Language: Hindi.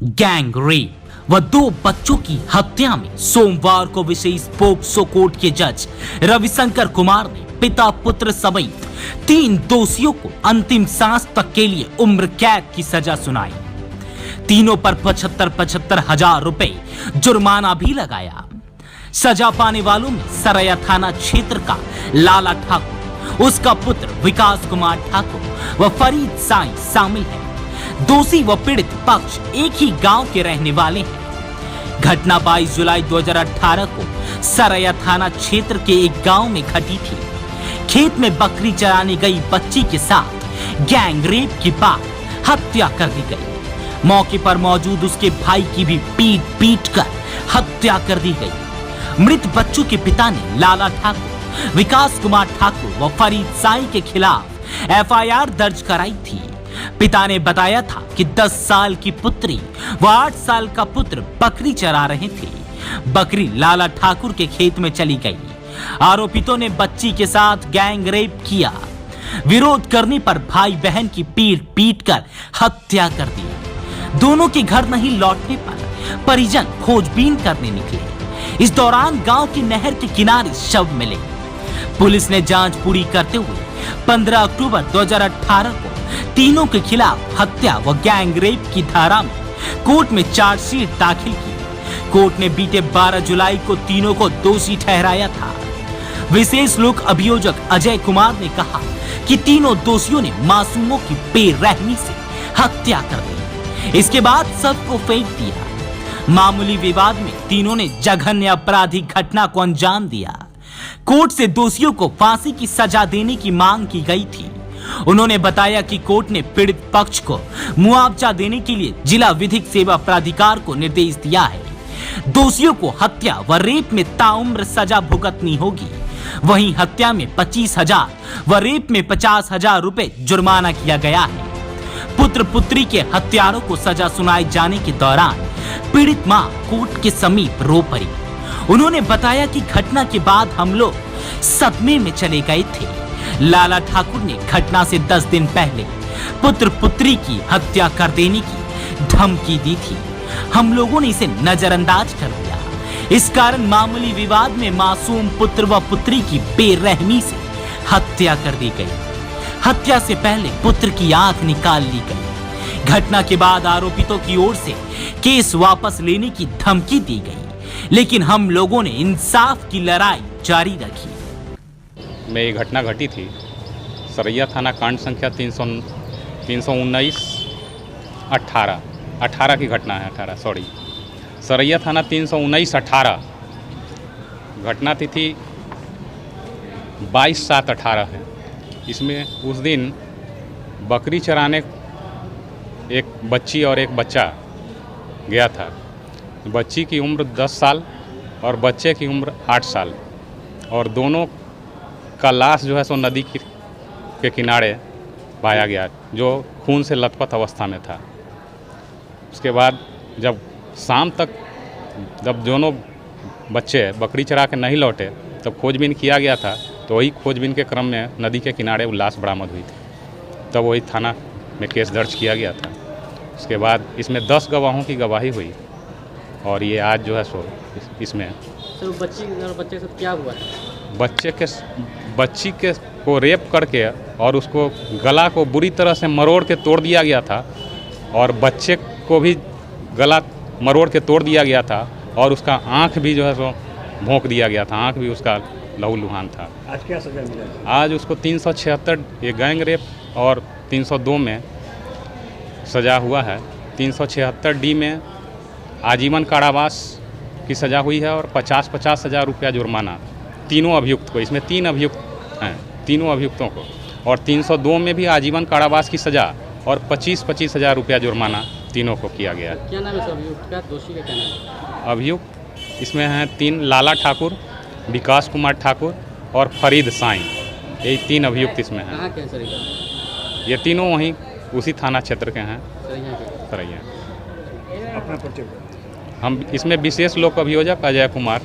गैंग रेप व 2 बच्चों की हत्या में सोमवार को विशेष पोक्सो कोर्ट के जज रविशंकर कुमार ने पिता पुत्र समेत 3 दोषियों को अंतिम सांस तक के लिए उम्र कैद की सजा सुनाई। तीनों पर 75,000 हजार रुपए जुर्माना भी लगाया। सजा पाने वालों में सरैया थाना क्षेत्र का लाला ठाकुर, उसका पुत्र विकास कुमार ठाकुर व फरीद साई शामिल है। दोषी व पीड़ित पक्ष एक ही गांव के रहने वाले हैं। घटना 22 जुलाई 2018 को सरैया थाना क्षेत्र के एक गांव में घटी थी। खेत में बकरी चराने गई बच्ची के साथ गैंग रेप के बाद हत्या कर दी गई। मौके पर मौजूद उसके भाई की भी पीट कर हत्या कर दी गई। मृत बच्चों के पिता ने लाला ठाकुर, विकास कुमार ठाकुर व फरीद साई के खिलाफ FIR दर्ज कराई थी। पिता ने बताया था कि 10 साल की पुत्री व 8 साल का पुत्र बकरी चरा रहे थे। बकरी लाला ठाकुर के खेत में चली गई। आरोपितों ने बच्ची के साथ गैंग रेप किया। विरोध करने पर भाई बहन की पीट कर हत्या कर दी। दोनों के घर नहीं लौटने पर परिजन खोजबीन करने निकले। इस दौरान गांव की नहर के किनारे शव मिले। पुलिस ने जांच पूरी करते हुए 15 अक्टूबर 2018 को तीनों के खिलाफ हत्या व गैंग रेप की धारा में कोर्ट में चार्जशीट दाखिल की। कोर्ट ने बीते 12 जुलाई को तीनों को दोषी ठहराया था। विशेष लोक अभियोजक अजय कुमार ने कहा कि तीनों दोषियों ने मासूमों की बेरहमी से हत्या कर दी। इसके बाद सबको फेंक दिया। मामूली विवाद में तीनों ने जघन्य आपराधिक घटना को अंजाम दिया। कोर्ट से दोषियों को फांसी की सजा देने की मांग की गई थी। उन्होंने बताया कि कोर्ट ने पीड़ित पक्ष को मुआवजा देने के लिए जिला विधिक सेवा प्राधिकार को निर्देश दिया है। दोषियों को हत्या व रेप में ताउम्र सजा भुगतनी होगी। वहीं हत्या में 25,000 व रेप में 50,000 रुपए जुर्माना किया गया है। पुत्र पुत्री के हत्यारों को सजा सुनाए जाने के दौरान पीड़ित मां कोर्ट के समीप रो पड़ी। उन्होंने बताया कि घटना के बाद हम लोग सदमे में चले गए थे। लाला ठाकुर ने घटना से 10 दिन पहले पुत्र पुत्री की हत्या कर देने की धमकी दी थी। हम लोगों ने इसे नजरअंदाज कर दिया। इस कारण मामूली विवाद में मासूम पुत्र व पुत्री की बेरहमी से हत्या कर दी गई। हत्या से पहले पुत्र की आंख निकाल ली गई। घटना के बाद आरोपितों की ओर से केस वापस लेने की धमकी दी गई, लेकिन हम लोगों ने इंसाफ की लड़ाई जारी रखी। में ये घटना घटी थी। सरैया थाना कांड संख्या 18 की घटना है। 18 सॉरी, सरैया थाना 319/18। घटना तिथि 22/7/18 है। इसमें उस दिन बकरी चराने एक बच्ची और एक बच्चा गया था। बच्ची की उम्र 10 साल और बच्चे की उम्र 8 साल, और दोनों का लाश जो है सो नदी के किनारे पाया गया, जो खून से लथपथ अवस्था में था। उसके बाद जब शाम तक जब दोनों बच्चे बकरी चरा के नहीं लौटे तब खोजबीन किया गया था। तो वही खोजबीन के क्रम में नदी के किनारे वो लाश बरामद हुई थी। तब वही थाना में केस दर्ज किया गया था। उसके बाद इसमें 10 गवाहों की गवाही हुई, और ये आज जो है सो इसमें सर बच्चे के साथ क्या हुआ है? बच्ची के को रेप करके और उसको गला को बुरी तरह से मरोड़ के तोड़ दिया गया था, और बच्चे को भी गला मरोड़ के तोड़ दिया गया था, और उसका आँख भी जो है सो भोंक दिया गया था। आँख भी उसका लहूलुहान था। आज क्या सजा मिला? आज उसको 376 ये गैंग रेप और 302 में सजा हुआ है। 376D में आजीवन कारावास की सजा हुई है, और 50,000 हजार रुपया जुर्माना तीनों अभियुक्त को। इसमें 3 अभियुक्त हैं, तीनों अभियुक्तों को। और 302 में भी आजीवन कारावास की सजा और 25,000 हजार रुपया जुर्माना तीनों को किया गया है। क्या नाम है अभियुक्त का? दोषी का क्या नाम है? अभियुक्त इसमें हैं 3, लाला ठाकुर, विकास कुमार ठाकुर और फरीद साई। ये 3 अभियुक्त इसमें हैं। कहाँ के हैं सर? ये तीनों वहीं उसी थाना क्षेत्र के हैं, सर सरैया। अपना परिचय। हम इसमें विशेष लोक अभियोजक अजय कुमार